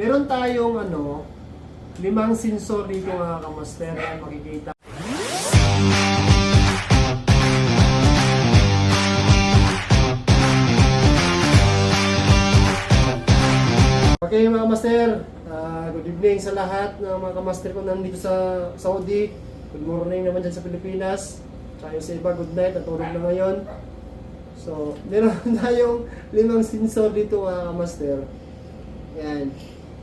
Meron tayong 5 sensor dito mga kamaster. Yan makikita. Okay mga kamaster, good evening sa lahat ng mga kamaster ko nandito sa Saudi. Good morning naman dyan sa Pilipinas. Tsaka yung sa iba, good night, natulog na ngayon. So, meron tayong 5 sensor dito mga kamaster. Yan.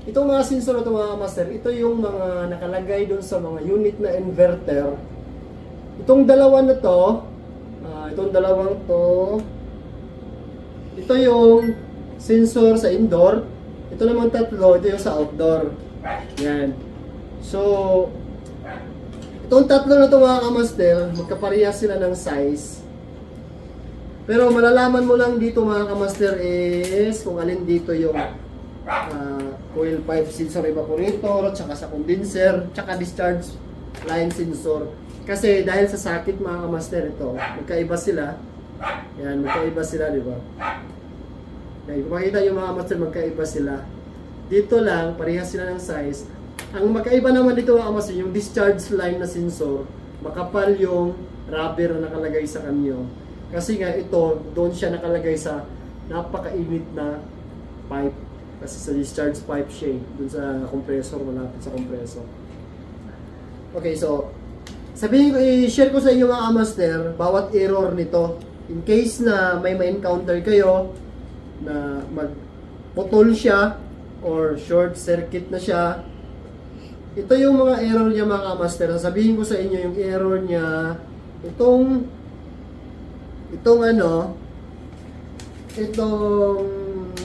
Itong mga sensor na ito mga kamaster, ito yung mga nakalagay doon sa mga unit na inverter. Itong dalawa na to, itong dalawang to, ito yung sensor sa indoor. Ito naman tatlo, ito yung sa outdoor. Yan. So, itong tatlo na ito mga kamaster, magkaparehas sila ng size. Pero malalaman mo lang dito mga kamaster is kung alin dito yung coil pipe sensor evaporator, tsaka sa condenser, tsaka discharge line sensor. Kasi dahil sa sakit mga kamaster ito, magkaiba sila. Yan, magkaiba sila, di ba? Yan, kung makita yung mga kamaster, magkaiba sila. Dito lang, parehas sila ng size. Ang magkaiba naman dito mga kamaster, yung discharge line na sensor, makapal yung rubber na nakalagay sa kanyo. Kasi nga ito, doon siya nakalagay sa napakainit na pipe. Kasi sa discharge pipe siya, doon sa compressor, malapit sa compressor. Okay, so sabihin ko, i-share ko sa inyo mga kamaster, bawat error nito. In case na may ma-encounter kayo na magputol siya or short circuit na siya, ito yung mga error niya mga kamaster. Sabihin ko sa inyo yung error niya, itong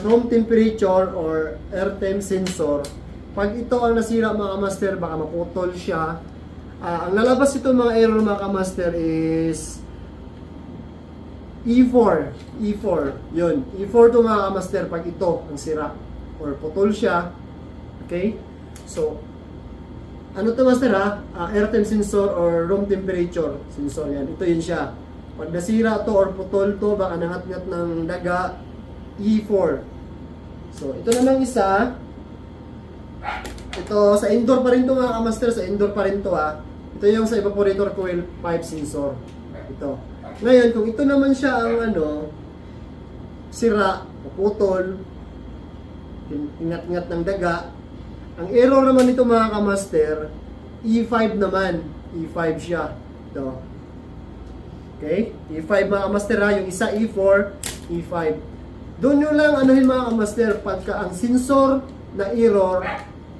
room temperature or air temp sensor. Pag ito ang nasira mga kamaster, baka maputol siya. Ang lalabas ito mga error mga kamaster is E4. Yun. E4 to mga kamaster pag ito ang sira or putol siya. Okay? So, ano to master air temp sensor or room temperature sensor yan. Ito yun siya. Pag nasira to or putol to, baka nangat-ngat ng daga, E4. So, ito namang isa. Ito, sa indoor pa rin to mga kamaster. Sa indoor pa rin to Ito yung sa evaporator coil pipe sensor. Ito. Ngayon, kung ito naman siya ang sira, putol, ingat-ingat ng daga, ang error naman nito mga kamaster, E5 naman. E5 siya. Ito. Okay? E5 mga kamaster yung isa E4, E5. Doon nyo lang anuhin mga kamaster, pagka ang sensor na error,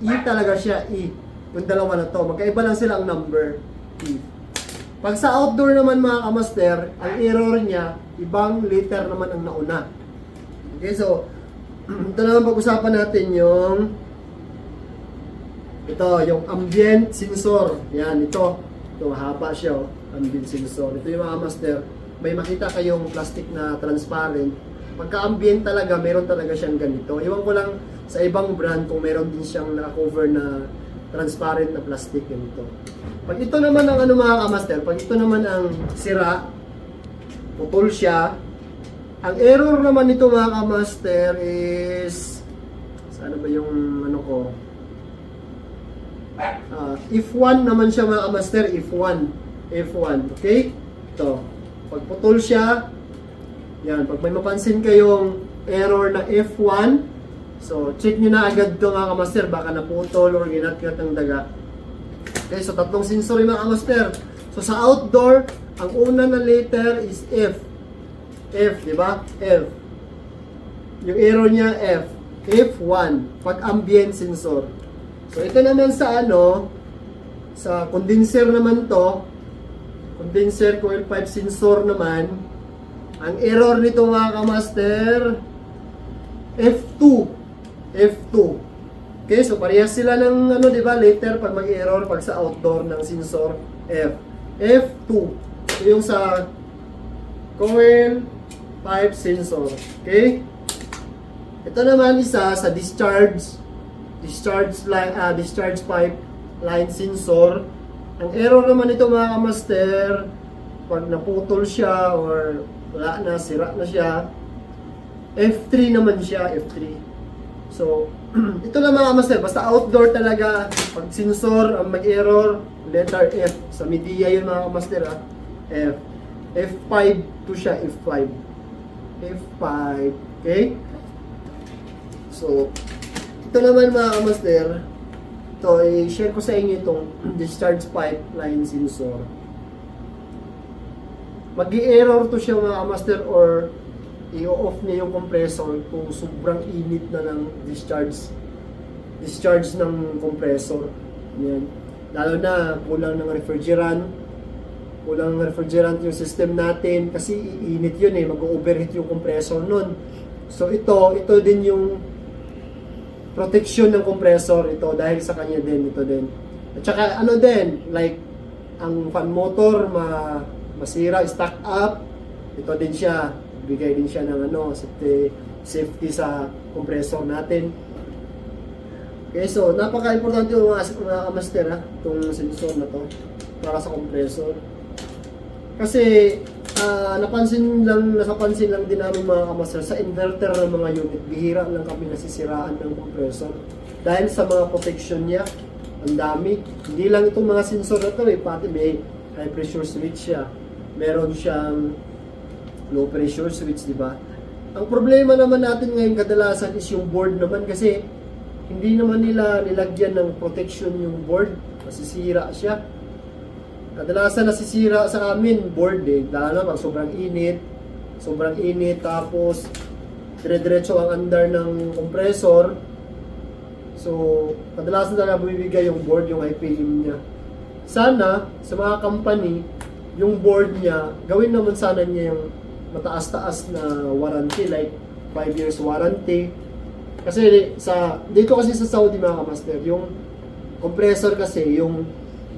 E talaga siya, E. Yung dalawa na to, magkaiba lang sila ang number, E. Pag sa outdoor naman mga kamaster, ang error niya, ibang letter naman ang nauna. Okay, so, ito naman pag-usapan natin yung ambient sensor. Yan, ito mahaba siya, ambient sensor. Ito yung mga kamaster, may makita kayong plastic na transparent. Pagka-ambient talaga, meron talaga siyang ganito. Iwan ko lang sa ibang brand kung meron din siyang naka-cover na transparent na plastic ganito. Pag ito naman ang mga kamaster, pag ito naman ang sira, putol siya, ang error naman nito mga kamaster is, sana ba yung if 1 naman siya mga kamaster, if 1, okay? Ito, pag putol siya, yan, pag may mapansin kayong error na F1, so check nyo na agad ito mga kamaster, baka naputol or ginat-gat ng daga. Okay, so tatlong sensor yung mga kamaster. So sa outdoor, ang una na letter is F. F, di ba? F. Yung error niya F. F1, pag ambient sensor. So ito naman sa sa condenser naman to, condenser coil pipe sensor naman, ang error nito mga kamaster, F2. Okay, so parehas sila ng di ba, letter pag mag-error pag sa outdoor ng sensor F. F2. Ito yung sa coil pipe sensor. Okay? Ito naman isa sa discharge pipe line sensor. Ang error naman nito mga kamaster, pag naputol siya or wala na, sira na siya, F3 naman siya, F3. So, ito lang mga master, basta outdoor talaga, pag sensor ang mag-error, letter F. Sa media yun mga master, F. F5 to siya, F5. F5, okay? So, ito naman mga master, ito, i-share ko sa inyo itong discharge pipeline sensor. Mag-i-error to siya mga master or i-off niya yung compressor kung sobrang init na ng discharge ng compressor. Yan. Lalo na kulang ng refrigerant yung system natin kasi iinit yun mag-overheat yung compressor nun. So ito din yung protection ng compressor ito dahil sa kanya din, ito din. At saka ano din, like ang fan motor masira, stack up, ito din siya, bigay din siya ng safety sa compressor natin. Okay, so napaka-importante yung mga master itong sensor na to para sa compressor. Kasi napansin lang din namin mga kamaster sa inverter ng mga unit, bihira lang kami nasisiraan ng compressor dahil sa mga protection niya. Ang dami. Hindi lang itong mga sensor na to pati may high pressure switch siya. Meron siyang low pressure switch, di ba? Ang problema naman natin ngayon kadalasan is yung board naman kasi hindi naman nila nilagyan ng protection yung board. Masisira siya. Kadalasan nasisira sa amin board lalo na pag sobrang init tapos dire-diretso ang andar ng compressor. So, kadalasan talaga bumibigay yung board, yung IPM niya. Sana, sa mga company, yung board niya, gawin naman sana niya yung mataas-taas na warranty, like 5 years warranty. Kasi dito kasi sa Saudi mga kamaster, yung compressor kasi, yung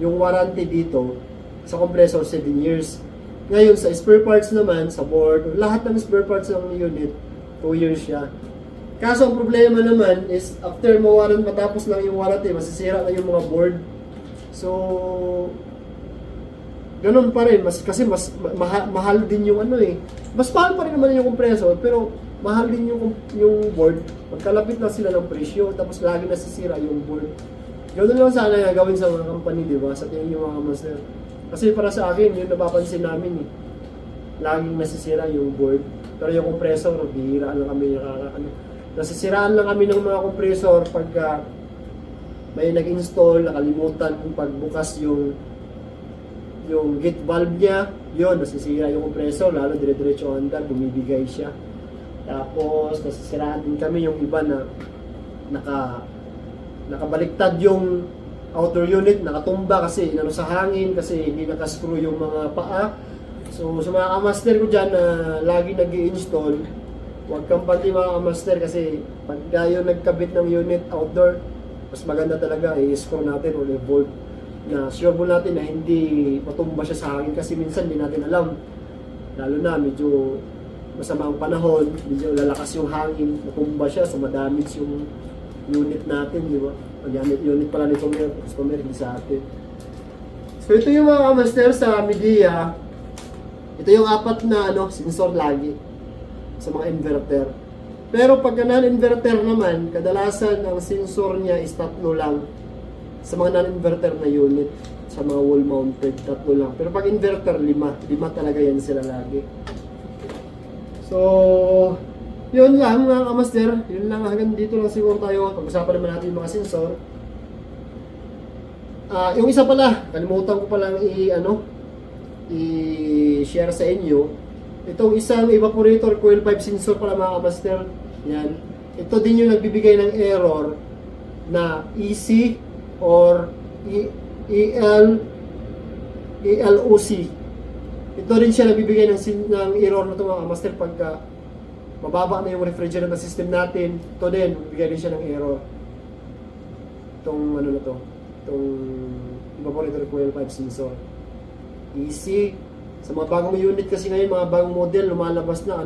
warranty dito, sa compressor 7 years. Ngayon, sa spare parts naman, sa board, lahat ng spare parts ng unit, 2 years siya. Kaso ang problema naman is, after matapos lang yung warranty, masisira na yung mga board. So, ganun pa rin, kasi mas mahal din yung mas mahal pa rin naman yung compressor, pero mahal din yung board. Magkalapit na sila ng presyo, tapos lagi nasisira yung board. Ganun lang sana nga gawin sa mga company, di ba? Sa tingin yung mga master. Kasi para sa akin, yun napapansin namin laging nasisira yung board. Pero yung compressor, bihira lang kami nasisiraan lang kami ng mga compressor pagka may nag-install, nakalimutan pagbukas yung gate valve niya, yun, nasisira yung compressor, lalo dire-diretso andar, bumibigay siya. Tapos, nasisiraan din kami yung iba na nakabaliktad yung outer unit, nakatumba kasi sa hangin, kasi hindi nakascrew yung mga paa. So, sa mga kamaster ko dyan na lagi nag-i-install, huwag kang pati mga kamaster kasi pag tayo nagkabit ng unit outdoor, mas maganda talaga i-screw natin o i-bolt na sure mo natin na hindi matumba siya sa hangin kasi minsan hindi natin alam. Lalo na medyo masama ang panahon, medyo lalakas yung hangin, matumba siya, so madamage yung unit natin, di ba? Pag unit pala ni customer, hindi sa atin. So ito yung mga kamaster sa media. Ito yung 4 na sensor lagi sa mga inverter. Pero pag non-inverter naman, kadalasan ang sensor niya is 3 lang. Sa mga non-inverter na unit, sa mga wall mounted, 3 lang. Pero pag inverter, 5 talaga yan sila lagi. So, yun lang mga kamaster. Yun lang, hanggang dito lang siguro tayo. Pag-usapan naman natin yung mga sensor. Yung isa pala, kalimutan ko palang i-share sa inyo. Itong isang evaporator coil pipe sensor pala mga kamaster. Yan. Ito din yung nagbibigay ng error na EC or ELOC. Ito rin siya nagbibigay ng error na ito mga kamaster pagka mababa na yung refrigerant na system natin. Ito din, nagbibigay din siya ng error. Itong itong evaporator coil pipe sensor. EC. Sa mga bagong unit kasi ngayon, mga bagong model, lumalabas na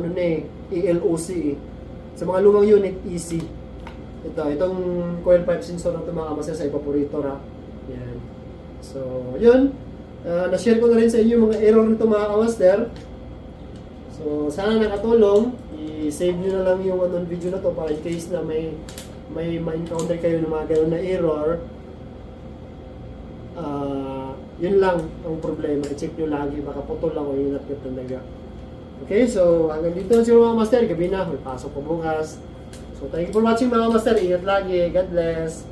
ELOC Sa mga lumang unit, EC. Itong coil pipe sensor na ito mga kamaster sa evaporator Yan. So, yun. Na-share ko na rin sa inyo mga error nito mga kamaster. So, sana nakatulong. I-save nyo na lang yung video na to para in case na may may ma-encounter kayo ng mga ganun na error, yun lang ang problema. I-check nyo lagi, baka putol lang o inat ka talaga. Okay, so hanggang dito na siguro mga master. Gabi na, may pasok ko bukas. So thank you for watching mga master. Ingat lagi. God bless.